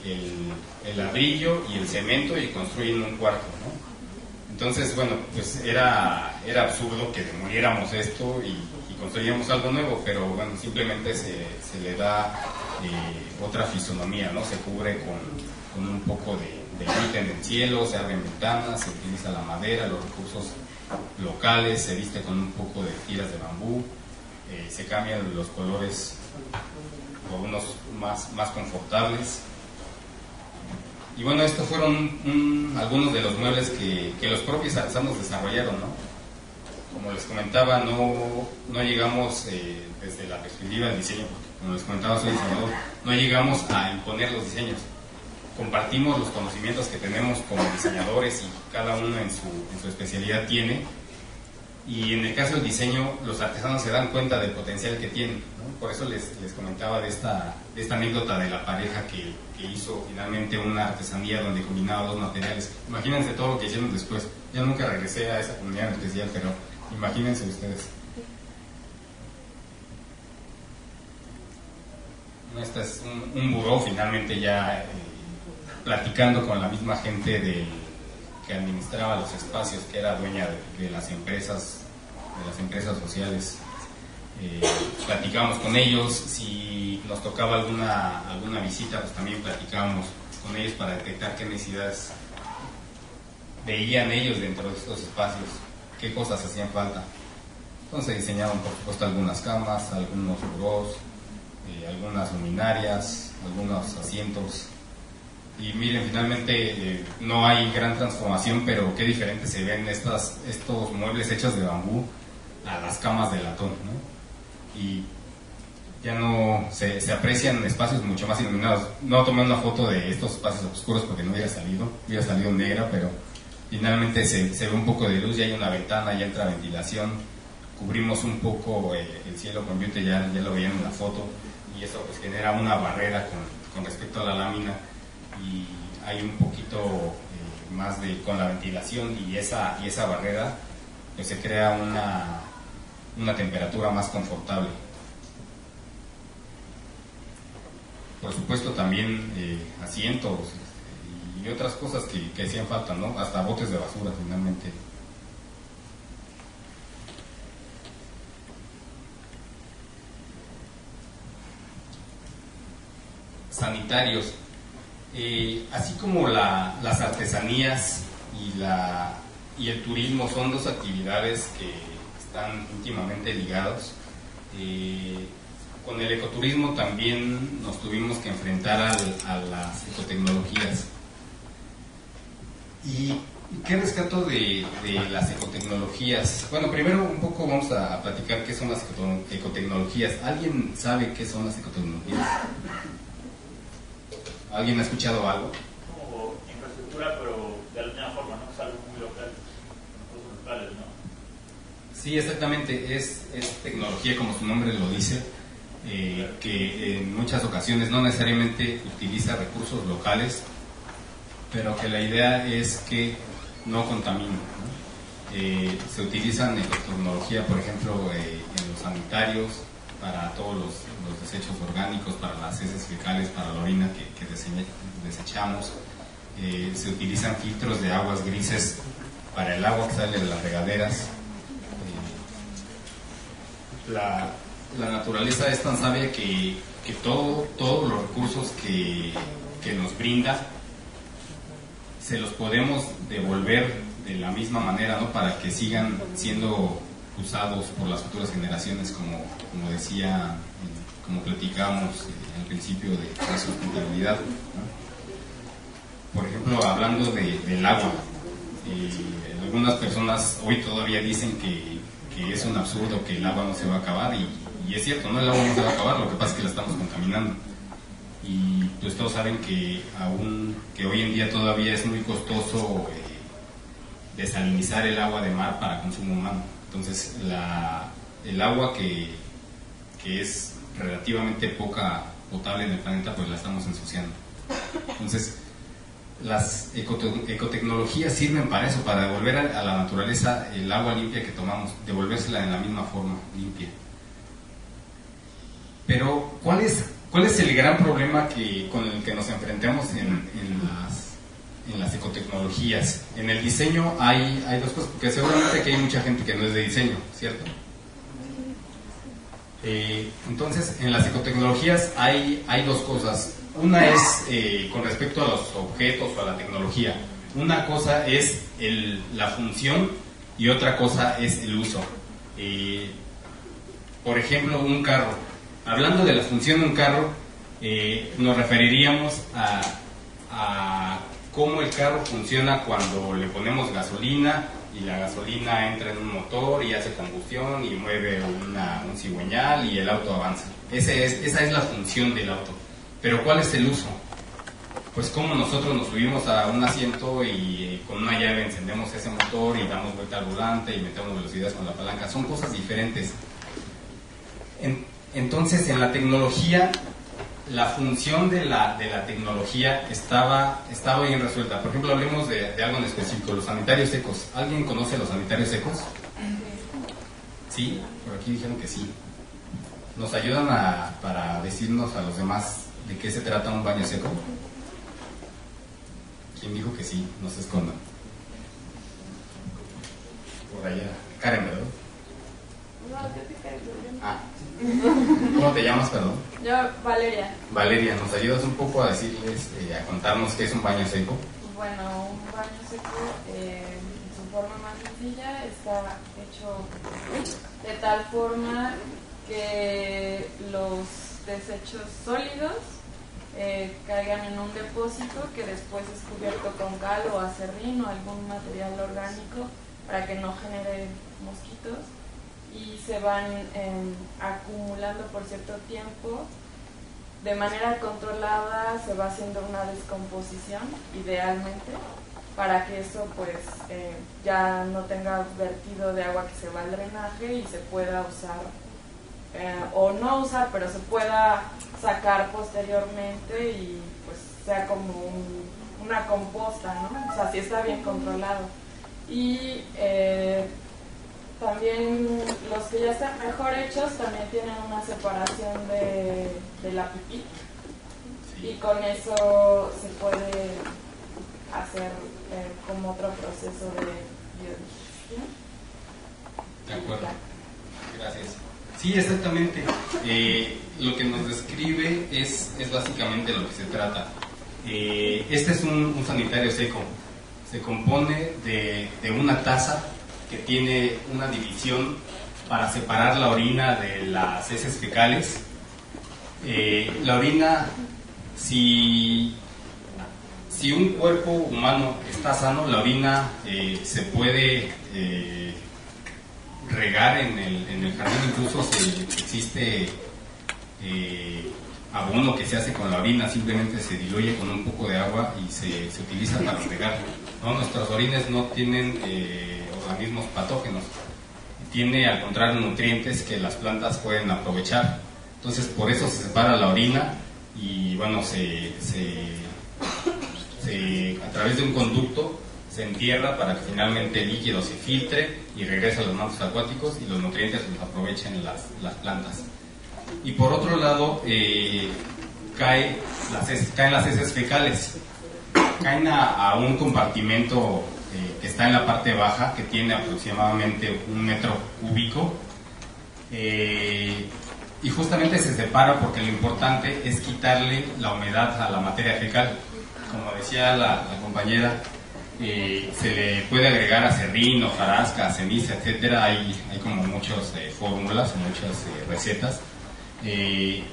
ladrillo y el cemento y construyen un cuarto, ¿no? Entonces, bueno, pues era absurdo que demoliéramos esto y construyamos algo nuevo, pero bueno, simplemente se le da otra fisonomía, ¿no? Se cubre con un poco de luz en el cielo, se abren ventanas, se utiliza la madera, los recursos locales, se viste con un poco de tiras de bambú, se cambian los colores por unos más confortables. Y bueno, estos fueron algunos de los muebles que los propios artesanos desarrollaron, ¿no? Como les comentaba, no llegamos desde la perspectiva del diseño, porque como les comentaba, soy diseñador, no llegamos a imponer los diseños. Compartimos los conocimientos que tenemos como diseñadores y cada uno en su especialidad tiene. Y en el caso del diseño, los artesanos se dan cuenta del potencial que tienen, ¿no? Por eso les comentaba de esta anécdota de la pareja que hizo finalmente una artesanía donde combinaba dos materiales. Imagínense todo lo que hicieron después. Yo nunca regresé a esa comunidad en especial, pero imagínense ustedes. Este es un buró finalmente ya platicando con la misma gente que administraba los espacios, que era dueña de las empresas sociales. Platicábamos con ellos, si nos tocaba alguna visita, pues también platicábamos con ellos para detectar qué necesidades veían ellos dentro de estos espacios, qué cosas hacían falta. Entonces diseñaban, por supuesto, algunas camas, algunos burós, algunas luminarias, algunos asientos. Y miren, finalmente no hay gran transformación, pero qué diferente se ven estos muebles hechos de bambú a las camas de latón, ¿no? Y ya no se aprecian espacios mucho más iluminados. No tomé una foto de estos espacios oscuros porque no hubiera salido negra, pero finalmente se ve un poco de luz, ya hay una ventana, ya entra ventilación, cubrimos un poco el cielo con viento, ya lo veían en la foto, y eso pues genera una barrera con respecto a la lámina, y hay un poquito más con la ventilación y esa barrera, pues se crea una temperatura más confortable. Por supuesto también asientos y otras cosas que hacían falta, ¿no? Hasta botes de basura finalmente. Sanitarios. Así como las artesanías y el turismo son dos actividades que están íntimamente ligados, con el ecoturismo también nos tuvimos que enfrentar a las ecotecnologías. ¿Y qué rescato de las ecotecnologías? Bueno, primero un poco vamos a platicar qué son las ecotecnologías. ¿Alguien sabe qué son las ecotecnologías? ¿Alguien ha escuchado algo? Como infraestructura, pero de alguna forma, ¿no? Es algo muy local, cosas locales, ¿no? Sí, exactamente, es tecnología, como su nombre lo dice, que en muchas ocasiones no necesariamente utiliza recursos locales, pero que la idea es que no contamine, ¿no? Se utilizan ecotecnología, por ejemplo, en los sanitarios, para todos los desechos orgánicos, para las heces fecales, para la orina que desechamos. Se utilizan filtros de aguas grises para el agua que sale de las regaderas. La naturaleza es tan sabia que todos los recursos que nos brinda se los podemos devolver de la misma manera, ¿no? Para que sigan siendo usados por las futuras generaciones, como decía, como platicábamos al principio de la sustentabilidad, ¿no? Por ejemplo, hablando del agua, algunas personas hoy todavía dicen que es un absurdo, que el agua no se va a acabar, y es cierto, ¿no? El agua no se va a acabar, lo que pasa es que la estamos contaminando. Y pues todos saben que hoy en día todavía es muy costoso desalinizar el agua de mar para consumo humano. Entonces el agua que es relativamente poca potable en el planeta, pues la estamos ensuciando. Entonces las ecotecnologías sirven para eso, para devolver a la naturaleza el agua limpia que tomamos, devolvérsela en la misma forma, limpia. Pero ¿cuál es el gran problema con el que nos enfrentamos en en las ecotecnologías. En el diseño hay dos cosas, porque seguramente aquí hay mucha gente que no es de diseño, ¿cierto? Entonces, en las ecotecnologías hay dos cosas. Una es con respecto a los objetos o a la tecnología. Una cosa es la función y otra cosa es el uso. Por ejemplo, un carro. Hablando de la función de un carro, nos referiríamos a cómo el carro funciona cuando le ponemos gasolina y la gasolina entra en un motor y hace combustión y mueve un cigüeñal y el auto avanza. Esa es la función del auto. Pero ¿cuál es el uso? Pues como nosotros nos subimos a un asiento y con una llave encendemos ese motor y damos vuelta al volante y metemos velocidades con la palanca. Son cosas diferentes. Entonces, en la tecnología, la función de la tecnología estaba bien resuelta. Por ejemplo, hablemos de algo en específico, los sanitarios secos. ¿Alguien conoce los sanitarios secos? Sí, por aquí dijeron que sí. ¿Nos ayudan para decirnos a los demás de qué se trata un baño seco? ¿Quién dijo que sí? No se escondan. Por allá. Karen, ¿verdad? No, yo te caigo. Ah. ¿Cómo te llamas, perdón? Yo, Valeria. Valeria, ¿nos ayudas un poco a decirles, a contarnos qué es un baño seco? Bueno, un baño seco, en su forma más sencilla, está hecho de tal forma que los desechos sólidos caigan en un depósito que después es cubierto con cal o acerrín o algún material orgánico para que no genere mosquitos, y se van acumulando por cierto tiempo. De manera controlada se va haciendo una descomposición, idealmente, para que eso pues ya no tenga vertido de agua que se va al drenaje y se pueda usar, o no usar, pero se pueda sacar posteriormente y pues sea como una composta, ¿no? O sea, si está bien controlado. Y también los que ya están mejor hechos también tienen una separación de la pipí, sí. Y con eso se puede hacer como otro proceso de biodigestión. De acuerdo, gracias. Sí, exactamente. Lo que nos describe es básicamente lo que se trata. Este es un sanitario seco. Se compone de una taza que tiene una división para separar la orina de las heces fecales. La orina, si un cuerpo humano está sano, la orina se puede regar en el jardín. Incluso existe abono que se hace con la orina, simplemente se diluye con un poco de agua y se utiliza para regar, ¿no? Nuestros orines no tienen organismos patógenos, tiene al contrario nutrientes que las plantas pueden aprovechar. Entonces por eso se separa la orina y bueno, a través de un conducto se entierra para que finalmente el líquido se filtre y regrese a los mantos acuáticos y los nutrientes los aprovechen las plantas. Y por otro lado, caen las heces fecales, caen a un compartimento que está en la parte baja, que tiene aproximadamente 1 metro cúbico, y justamente se separa porque lo importante es quitarle la humedad a la materia fecal. Como decía la compañera, se le puede agregar acerrín, hojarasca, ceniza, etcétera. Hay como muchas fórmulas, muchas recetas, que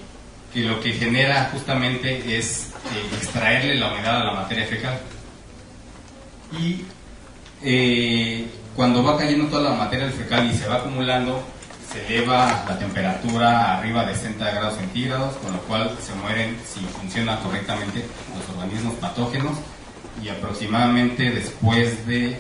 lo que genera justamente es extraerle la humedad a la materia fecal. Y cuando va cayendo toda la materia fecal y se va acumulando, se eleva la temperatura arriba de 60 grados centígrados, con lo cual se mueren, si funciona correctamente, los organismos patógenos, y aproximadamente después de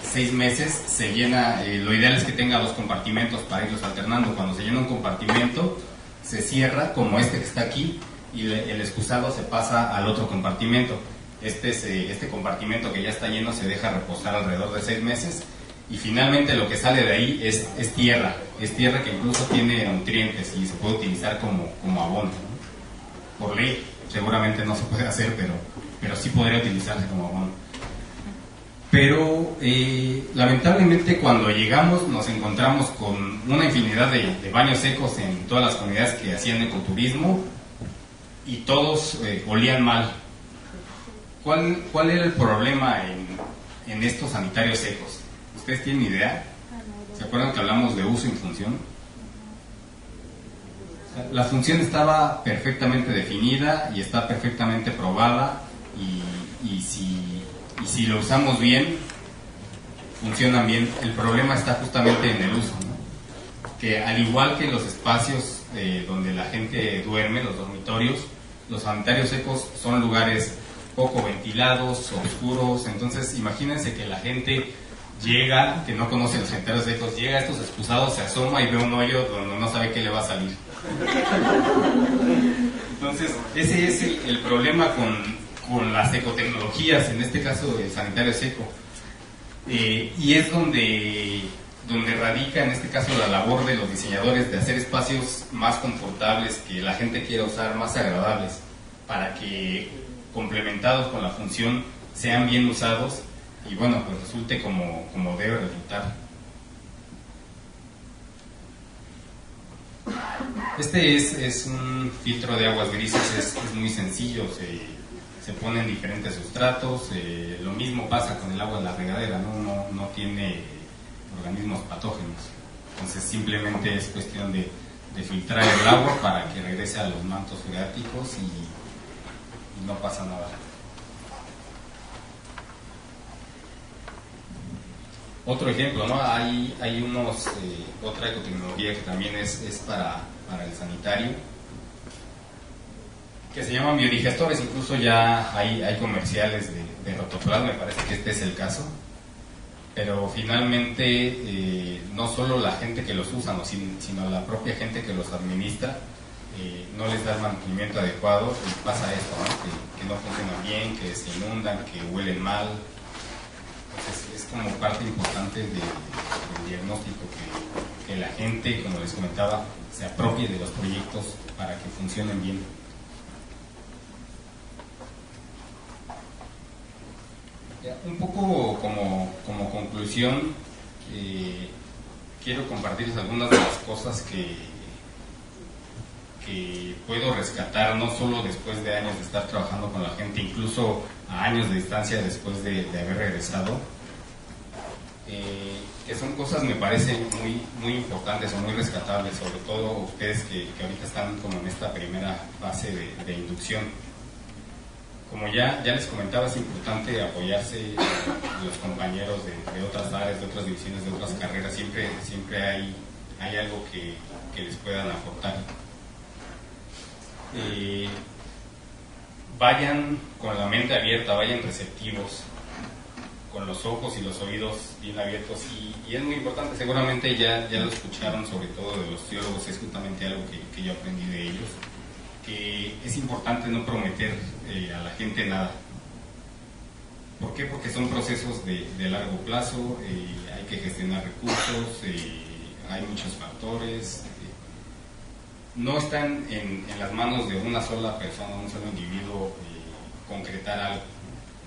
6 meses se llena. Lo ideal es que tenga 2 compartimentos para irlos alternando. Cuando se llena un compartimento, se cierra, como este que está aquí, y el excusado se pasa al otro compartimento. Este compartimento que ya está lleno se deja reposar alrededor de 6 meses, y finalmente lo que sale de ahí es tierra. Es tierra que incluso tiene nutrientes y se puede utilizar como abono, ¿no? Por ley seguramente no se puede hacer, pero pero sí podría utilizarse como abono. Pero lamentablemente cuando llegamos nos encontramos con una infinidad de baños secos en todas las comunidades que hacían ecoturismo y todos olían mal. ¿Cuál era el problema en estos sanitarios secos? ¿Ustedes tienen idea? ¿Se acuerdan que hablamos de uso y función? La función estaba perfectamente definida y está perfectamente probada y si lo usamos bien, funcionan bien. El problema está justamente en el uso, ¿no? Que al igual que los espacios donde la gente duerme, los dormitorios, los sanitarios secos son lugares poco ventilados, oscuros. Entonces imagínense que la gente llega, que no conoce los sanitarios secos, llega a estos excusados, se asoma y ve un hoyo donde no sabe qué le va a salir. Entonces ese es el problema con las ecotecnologías, en este caso el sanitario seco, y es donde radica en este caso la labor de los diseñadores de hacer espacios más confortables, que la gente quiera usar, más agradables, para que complementados con la función sean bien usados y bueno, pues resulte como debe resultar. Este es un filtro de aguas grises, es muy sencillo, se ponen diferentes sustratos, lo mismo pasa con el agua de la regadera, no tiene organismos patógenos, entonces simplemente es cuestión de filtrar el agua para que regrese a los mantos freáticos y no pasa nada. Otro ejemplo, ¿no? Hay otra ecotecnología que también es para el sanitario, que se llaman biodigestores. Incluso ya hay comerciales de Rotoplas, me parece que este es el caso, pero finalmente no solo la gente que los usa, sino la propia gente que los administra no les da el mantenimiento adecuado y pasa esto, ¿no? Que no funcionan bien, que se inundan, que huelen mal. Entonces es como parte importante del diagnóstico que la gente, como les comentaba, se apropie de los proyectos para que funcionen bien. Un poco como conclusión, quiero compartirles algunas de las cosas que puedo rescatar, no solo después de años de estar trabajando con la gente, incluso a años de distancia después de haber regresado, que son cosas me parecen muy importantes o muy rescatables, sobre todo ustedes que ahorita están como en esta primera fase de inducción. Como ya les comentaba, es importante apoyarse de los compañeros de otras áreas, de otras divisiones, de otras carreras. Siempre hay algo que les puedan aportar. Vayan con la mente abierta, vayan receptivos, con los ojos y los oídos bien abiertos, y es muy importante, seguramente ya lo escucharon, sobre todo de los teólogos, es justamente algo que yo aprendí de ellos, que es importante no prometer a la gente nada. ¿Por qué? Porque son procesos de largo plazo, hay que gestionar recursos, hay muchos factores, no están en las manos de una sola persona, un solo individuo, concretar algo.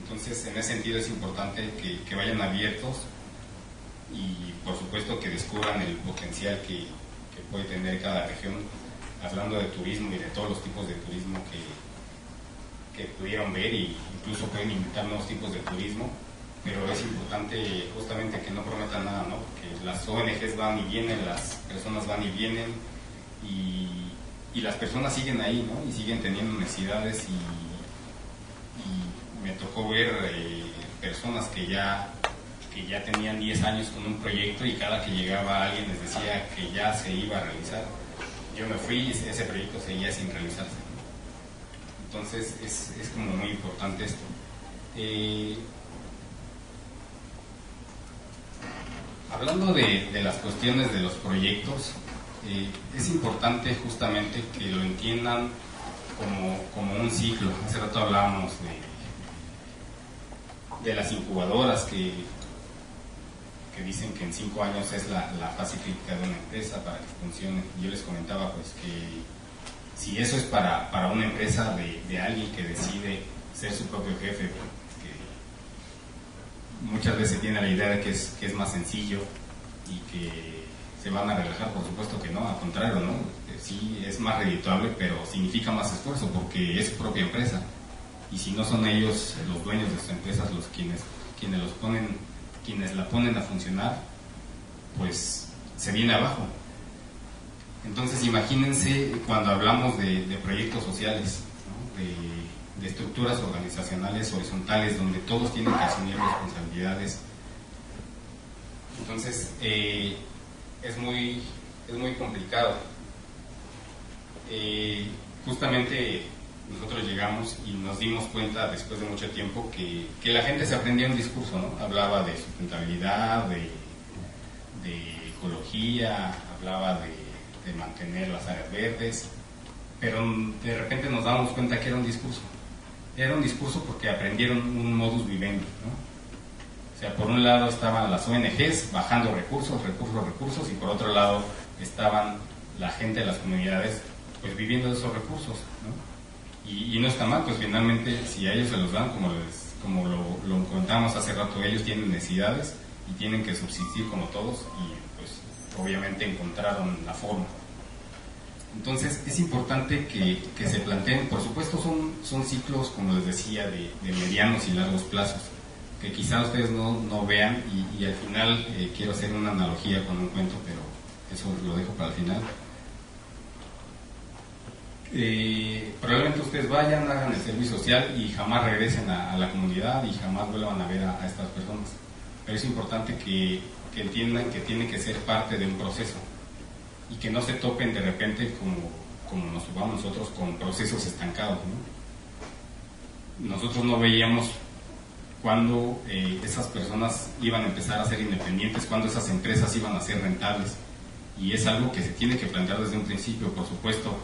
Entonces, en ese sentido es importante que vayan abiertos y, por supuesto, que descubran el potencial que puede tener cada región, hablando de turismo y de todos los tipos de turismo que pudieron ver, y incluso pueden invitar nuevos tipos de turismo, pero es importante justamente que no prometan nada, ¿no? Porque las ONGs van y vienen, las personas van y vienen, y las personas siguen ahí, ¿no? Y siguen teniendo necesidades, y me tocó ver personas que ya tenían 10 años con un proyecto, y cada que llegaba alguien les decía que ya se iba a realizar. Yo me fui y ese proyecto seguía sin realizarse. Entonces es como muy importante esto. Hablando de las cuestiones de los proyectos, es importante justamente que lo entiendan como un ciclo. Hace rato hablábamos de las incubadoras que dicen que en 5 años es la fase crítica de una empresa para que funcione. Yo les comentaba pues que si eso es para una empresa de alguien que decide ser su propio jefe, porque muchas veces tiene la idea de que es más sencillo y que se van a relajar. Por supuesto que no, al contrario, ¿no? Sí es más redituable, pero significa más esfuerzo porque es su propia empresa, y si no son ellos los dueños de sus empresas los quienes la ponen a funcionar, pues se viene abajo. Entonces imagínense cuando hablamos de proyectos sociales, ¿no? de estructuras organizacionales horizontales donde todos tienen que asumir responsabilidades. Entonces es muy complicado. Justamente nosotros llegamos y nos dimos cuenta después de mucho tiempo que la gente se aprendía un discurso, ¿no? Hablaba de sustentabilidad, de ecología, hablaba de mantener las áreas verdes, pero de repente nos damos cuenta que era un discurso. Era un discurso porque aprendieron un modus vivendi, ¿no? O sea, por un lado estaban las ONGs bajando recursos, y por otro lado estaban la gente de las comunidades pues viviendo de esos recursos, ¿no? Y no está mal, pues finalmente si a ellos se los dan, como lo comentábamos hace rato, ellos tienen necesidades y tienen que subsistir como todos, y pues obviamente encontraron la forma. Entonces es importante que se planteen, por supuesto son ciclos, como les decía, de medianos y largos plazos, que quizá ustedes no vean, y al final quiero hacer una analogía con un cuento, pero eso lo dejo para el final. Probablemente ustedes vayan, hagan el servicio social y jamás regresen a la comunidad y jamás vuelvan a ver a estas personas, pero es importante que entiendan que tienen que ser parte de un proceso y que no se topen de repente como nos topamos nosotros con procesos estancados, ¿no? Nosotros no veíamos cuándo esas personas iban a empezar a ser independientes, cuándo esas empresas iban a ser rentables, y es algo que se tiene que plantear desde un principio. Por supuesto,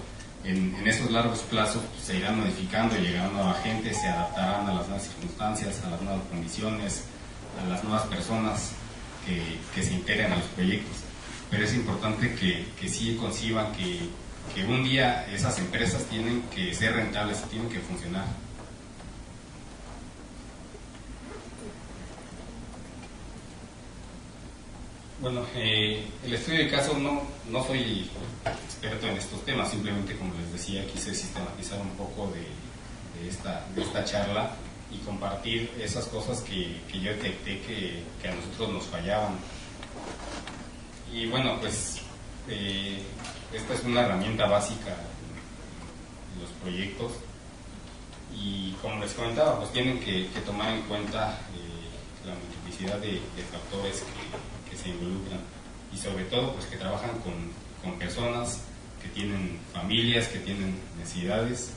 en esos largos plazos pues, se irán modificando, llegará nueva gente, se adaptarán a las nuevas circunstancias, a las nuevas condiciones, a las nuevas personas que se integren a los proyectos, pero es importante que sí conciban que un día esas empresas tienen que ser rentables y tienen que funcionar. Bueno, el estudio de caso no soy experto en estos temas, simplemente como les decía quise sistematizar un poco de esta charla y compartir esas cosas que yo detecté que a nosotros nos fallaban. Y bueno, pues esta es una herramienta básica en los proyectos, y como les comentaba, pues tienen que tomar en cuenta la multiplicidad de factores que se involucran, y sobre todo pues que trabajan con personas que tienen familias, que tienen necesidades,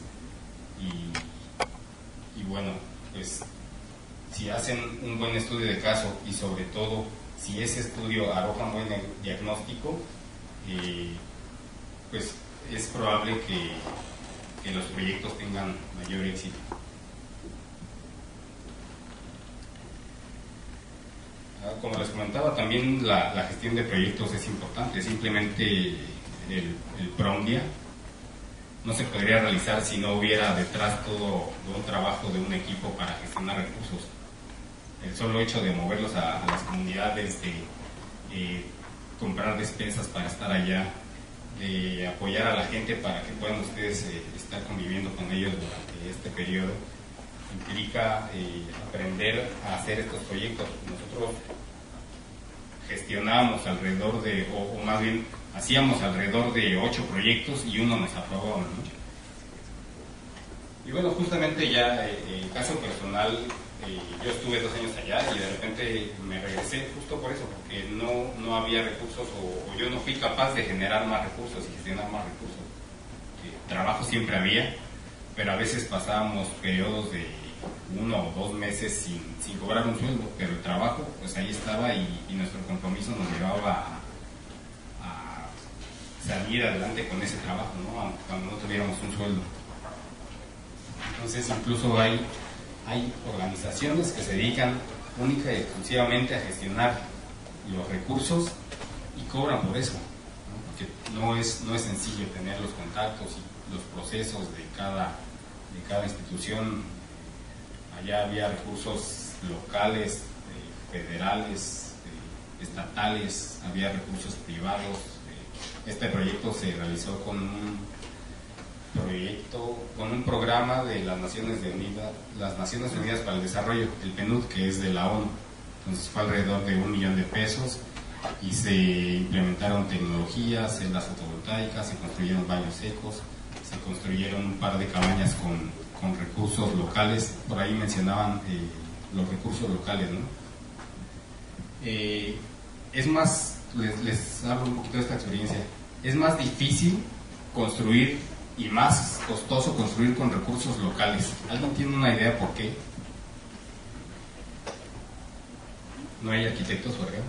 y bueno, pues si hacen un buen estudio de caso y sobre todo si ese estudio arroja un buen diagnóstico, pues es probable que los proyectos tengan mayor éxito. Como les comentaba, también la gestión de proyectos es importante. Simplemente el PRONDIA no se podría realizar si no hubiera detrás todo un trabajo de un equipo para gestionar recursos. El solo hecho de moverlos a las comunidades, de comprar despensas para estar allá, de apoyar a la gente para que puedan ustedes estar conviviendo con ellos durante este periodo, implica aprender a hacer estos proyectos. Nosotros gestionábamos alrededor de, o más bien hacíamos alrededor de 8 proyectos y uno nos aprobó, ¿no? Y bueno, justamente ya el caso personal, yo estuve 2 años allá y de repente me regresé justo por eso, porque no había recursos, o yo no fui capaz de generar más recursos y gestionar más recursos. Trabajo siempre había, pero a veces pasábamos periodos de 1 o 2 meses sin cobrar un sueldo, pero el trabajo pues ahí estaba, y nuestro compromiso nos llevaba a salir adelante con ese trabajo, ¿no? Cuando no tuviéramos un sueldo. Entonces incluso hay organizaciones que se dedican única y exclusivamente a gestionar los recursos y cobran por eso, ¿no? Porque no es sencillo tener los contactos y los procesos de cada institución allá había recursos locales, federales, estatales, había recursos privados. Este proyecto se realizó con un programa de las Naciones Unidas para el Desarrollo, el PNUD, que es de la ONU. Entonces fue alrededor de $1 millón y se implementaron tecnologías, celdas fotovoltaicas, se construyeron baños secos, se construyeron un par de cabañas con recursos locales. Por ahí mencionaban los recursos locales, ¿no? Es más, les hablo un poquito de esta experiencia, es más difícil construir y más costoso construir con recursos locales. ¿Alguien tiene una idea por qué? ¿No hay arquitectos, Jorge?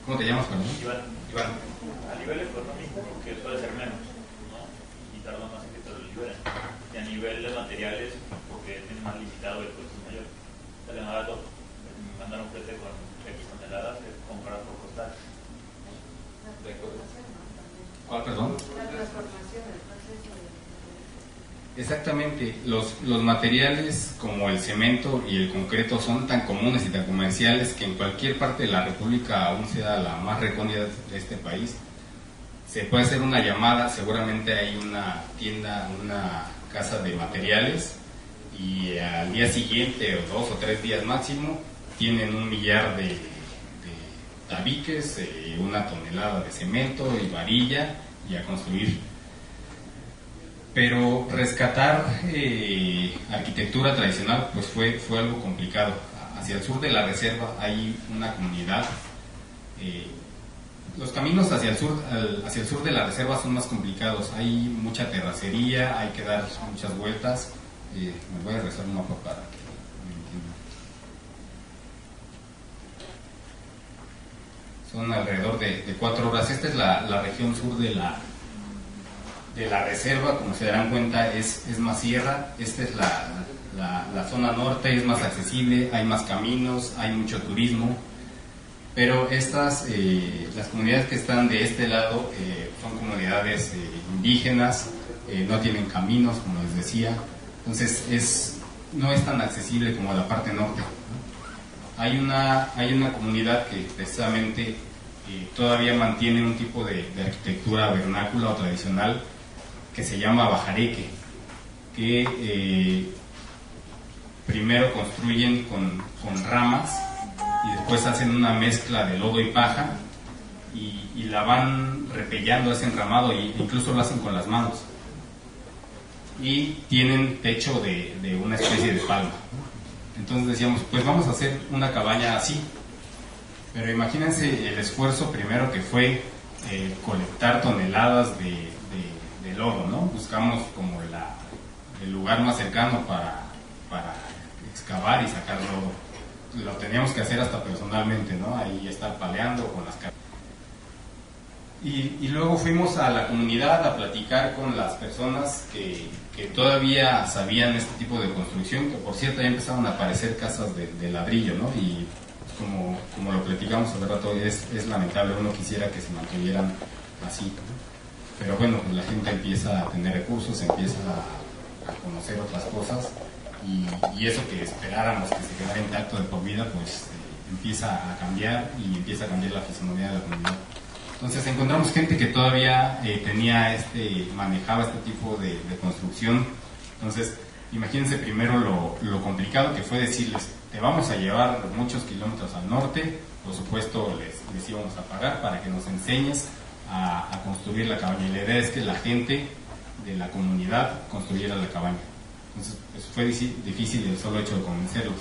¿Cómo te llamas, perdón? Iván. A nivel económico, porque suele ser menos, ¿no? Y tarda más en que te lo liberen. Y a nivel de materiales, porque tienes más limitado el costo mayor. Sale más barato mandar un flete con X toneladas que comprar por costar. ¿Cuál, perdón? La transformación, el proceso de... Exactamente, los materiales como el cemento y el concreto son tan comunes y tan comerciales que en cualquier parte de la República, aún sea la más recóndita de este país, se puede hacer una llamada, seguramente hay una tienda, una casa de materiales, y al día siguiente o 2 o 3 días máximo tienen 1 millar de tabiques, 1 tonelada de cemento y varilla, y a construir. Pero rescatar arquitectura tradicional pues fue algo complicado. Hacia el sur de la reserva hay una comunidad. Los caminos hacia el sur de la reserva son más complicados. Hay mucha terracería, hay que dar muchas vueltas. Me voy a regresar un mapa para que me entiendan. Son alrededor de 4 horas. Esta es la región sur de la reserva. Como se darán cuenta, es más sierra. Esta es la zona norte, es más accesible, hay más caminos, hay mucho turismo. Pero las comunidades que están de este lado son comunidades indígenas, no tienen caminos, como les decía. Entonces no es tan accesible como la parte norte, ¿no? Hay una comunidad que precisamente todavía mantiene un tipo de arquitectura vernácula o tradicional que se llama bajareque, que primero construyen con ramas y después hacen una mezcla de lodo y paja y la van repellando ese enramado, e incluso lo hacen con las manos, y tienen techo de una especie de palma. Entonces decíamos, pues vamos a hacer una cabaña así, pero imagínense el esfuerzo primero que fue colectar toneladas de lodo, ¿no? Buscamos como el lugar más cercano para excavar y sacar lodo. Lo teníamos que hacer hasta personalmente, ¿no? Ahí estar paleando con las caras. Y luego fuimos a la comunidad a platicar con las personas que todavía sabían este tipo de construcción, que por cierto ya empezaron a aparecer casas de ladrillo, ¿no? Y como lo platicamos hace rato, es lamentable, uno quisiera que se mantuvieran así, ¿no? Pero bueno, pues la gente empieza a tener recursos, empieza a conocer otras cosas, y eso que esperáramos que se quedara intacto de por vida, pues empieza a cambiar, y empieza a cambiar la fisonomía de la comunidad. Entonces encontramos gente que todavía manejaba este tipo de construcción. Entonces imagínense primero lo complicado que fue decirles, te vamos a llevar muchos kilómetros al norte, por supuesto les íbamos a pagar para que nos enseñes a construir la cabaña, y la idea es que la gente de la comunidad construyera la cabaña. Entonces pues, fue difícil el solo hecho de convencerlos.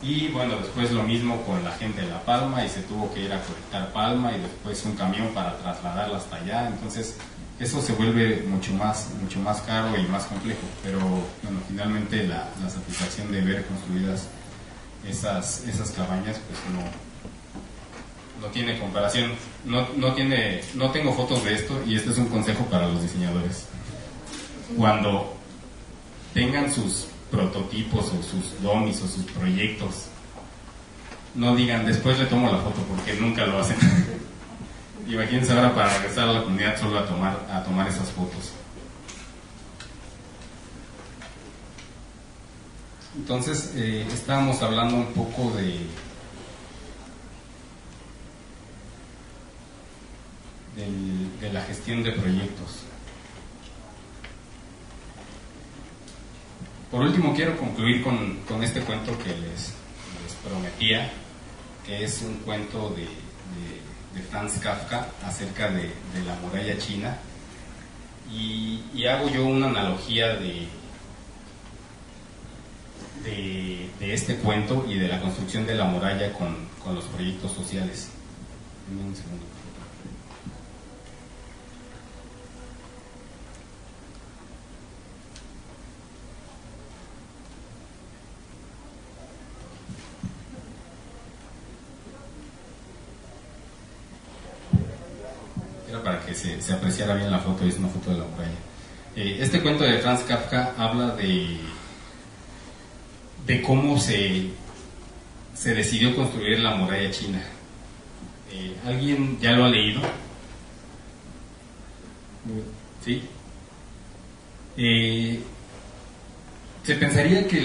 Y bueno, después lo mismo con la gente de La Palma, y se tuvo que ir a colectar palma y después un camión para trasladarla hasta allá. Entonces eso se vuelve mucho más caro y más complejo, pero bueno, finalmente la satisfacción de ver construidas esas cabañas pues no tiene comparación. No tengo fotos de esto, y este es un consejo para los diseñadores. Cuando tengan sus prototipos o sus domis o sus proyectos, no digan después le tomo la foto, porque nunca lo hacen. Imagínense ahora para regresar a la comunidad solo a tomar esas fotos. Entonces, estábamos hablando un poco de la gestión de proyectos. Por último, quiero concluir con este cuento que les prometía, que es un cuento de Franz Kafka acerca de la muralla china, y hago yo una analogía de este cuento y de la construcción de la muralla con los proyectos sociales. Dame un segundo. Era para que se apreciara bien la foto, es una foto de la muralla. Este cuento de Franz Kafka habla de cómo se decidió construir la muralla china. ¿Alguien ya lo ha leído? ¿Sí? Se pensaría que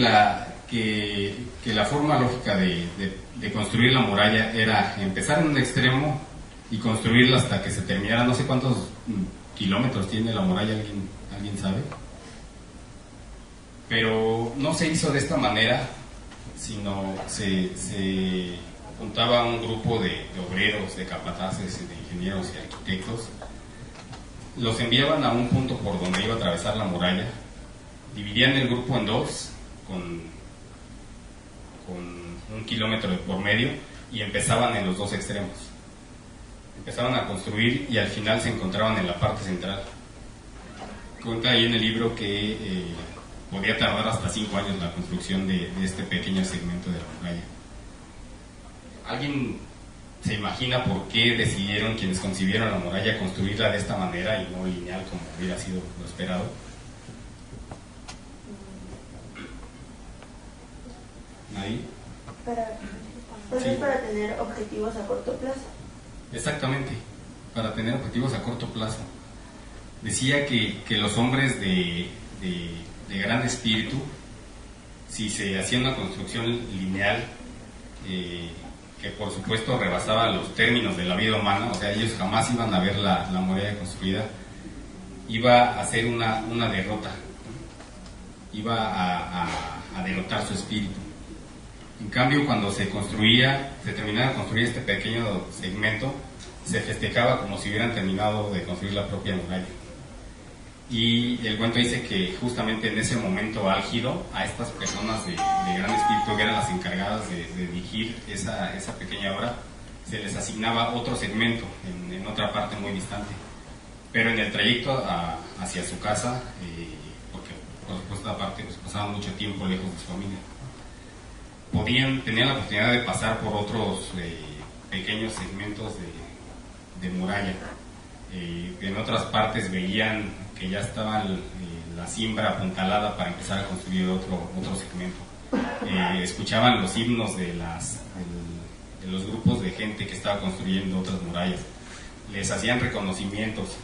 la forma lógica de construir la muralla era empezar en un extremo y construirla hasta que se terminara. No sé cuántos kilómetros tiene la muralla, ¿alguien sabe? Pero no se hizo de esta manera, sino se juntaba un grupo de obreros, de capataces, de ingenieros y arquitectos. Los enviaban a un punto por donde iba a atravesar la muralla, dividían el grupo en dos, con 1 kilómetro de por medio, y empezaban en los dos extremos. Empezaban a construir y al final se encontraban en la parte central. Cuenta ahí en el libro que podía tardar hasta 5 años la construcción de este pequeño segmento de la muralla. ¿Alguien se imagina por qué decidieron quienes concibieron la muralla construirla de esta manera y no lineal como hubiera sido lo esperado? ¿Nadie? Es para tener objetivos a corto plazo. Exactamente, para tener objetivos a corto plazo. Decía que los hombres de gran espíritu, si se hacía una construcción lineal, que por supuesto rebasaba los términos de la vida humana, o sea, ellos jamás iban a ver la muralla construida, iba a ser una derrota, iba a derrotar su espíritu. En cambio, cuando se terminaba de construir este pequeño segmento, se festejaba como si hubieran terminado de construir la propia muralla. Y el cuento dice que justamente en ese momento álgido, a estas personas de gran espíritu, que eran las encargadas de dirigir esa pequeña obra, se les asignaba otro segmento en otra parte muy distante. Pero en el trayecto hacia su casa, porque por supuesto aparte pues, pasaban mucho tiempo lejos de su familia, tenían la oportunidad de pasar por otros pequeños segmentos de muralla. En otras partes veían que ya estaba la siembra apuntalada para empezar a construir otro segmento. Escuchaban los himnos de los grupos de gente que estaba construyendo otras murallas. Les hacían reconocimientos.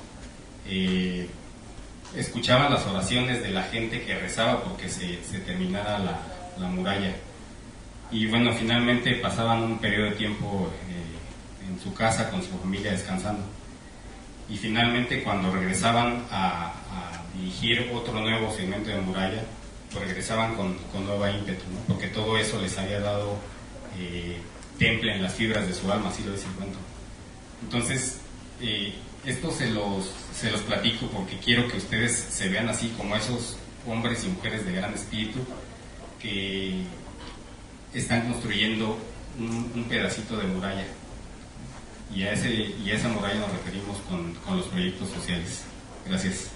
Escuchaban las oraciones de la gente que rezaba porque se terminara la muralla. Y bueno, finalmente pasaban un periodo de tiempo en su casa con su familia descansando. Y finalmente cuando regresaban a dirigir otro nuevo segmento de muralla, pues regresaban con nueva ímpetu, ¿no? Porque todo eso les había dado temple en las fibras de su alma, así lo dice el cuento. Entonces, esto se los platico porque quiero que ustedes se vean así como esos hombres y mujeres de gran espíritu que están construyendo un pedacito de muralla. Y a esa muralla nos referimos con los proyectos sociales. Gracias.